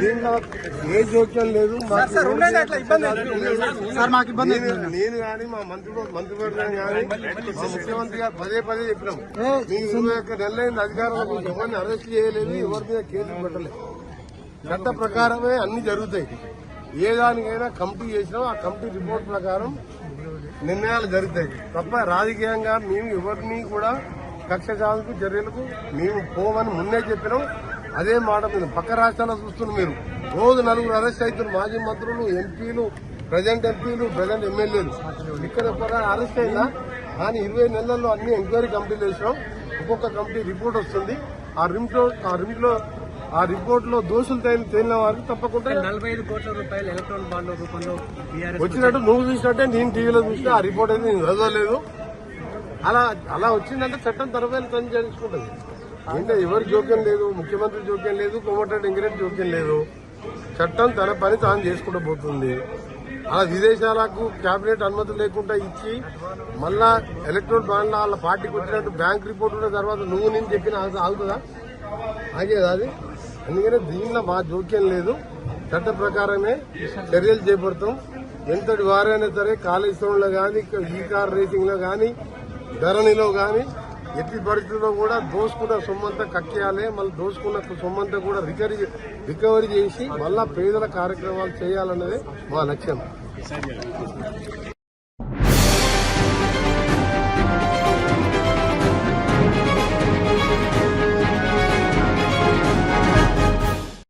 దీంట్లో ఏ జోక్యం లేదు. నేను కానీ మా మంత్రివర్గం కానీ మా ముఖ్యమంత్రి గారు పదే చెప్పినాం. మీకు 21 నెలలైంది అధికారంలో, ఎవరిని అరెస్ట్ చేయలేదు, ఎవరి మీద కేసులు పెట్టలేదు. చట్ట ప్రకారమే అన్ని జరుగుతాయి. ఏ దానికైనా కమిటీ చేసినాం, ఆ కమిటీ రిపోర్ట్ ప్రకారం నిర్ణయాలు జరుగుతాయి తప్ప రాజకీయంగా మేము ఎవరిని కూడా కక్ష సాధింపు చర్యలకు మేము పోమని ముందే చెప్పినాం. అదే మాట మీద పక్క రాష్ట్రాల్లో చూస్తున్నారు మీరు, రోజు 4 అరెస్ట్ అవుతున్నారు. మాజీ మంత్రులు, ఎంపీలు, ప్రజెంట్ ఎమ్మెల్యేలు. ఇక్కడ అరెస్ట్ అయినా కానీ 20 నెలల్లో అన్ని ఎంక్వైరీ కమిటీలు వేసినాం. ఒక్కొక్క కమిటీ రిపోర్ట్ వస్తుంది. ఆ రిపోర్ట్ లో దోషులు తేలిన వారికి తప్పకుండా 45 కోట్ల రూపాయలు ఎలక్ట్రానిక్ బాండ్ల రూపంలో వచ్చినట్టు నువ్వు చూసినట్టే నేను టీవీలో చూసినా. ఆ రిపోర్ట్ అయితే నేను చదవలేదు. అలా వచ్చిందంటే చట్టం తరఫున పని చేసుకుంటుంది. అంటే ఎవరి జోక్యం లేదు, ముఖ్యమంత్రి జోక్యం లేదు, కోమటిరెడ్డి వెంకరెడ్డి జోక్యం లేదు. చట్టం తన పని తాను చేసుకుంటూ పోతుంది. అలా విదేశాలకు కేబినెట్ అనుమతి లేకుండా ఇచ్చి మళ్ళా ఎలక్ట్రానిక్ బాండ్ల వాళ్ళ పార్టీకి వచ్చినట్టు బ్యాంక్ రిపోర్ట్ ఉన్న తర్వాత నువ్వు నేను చెప్పిన ఆగుతుందా? ఆగేదా అది? అందుకనే దీనిలో మా జోక్యం లేదు. చట్ట ప్రకారమే చర్యలు చేపడతాం. ఎంతటి వారైనా సరే కాళేశ్వరంలో కానీ, ఈ కార్ రేసింగ్ లో కానీ, ధరణిలో కానీ ఎట్టి పరిస్థితుల్లో కూడా దోసుకున్న సొమ్మంతా కక్కేయాలి. మళ్ళీ దోసుకున్న సొమ్మంతా కూడా రికవరీ చేసి మళ్ళా పేదల కార్యక్రమాలు చేయాలన్నదే మా లక్ష్యం.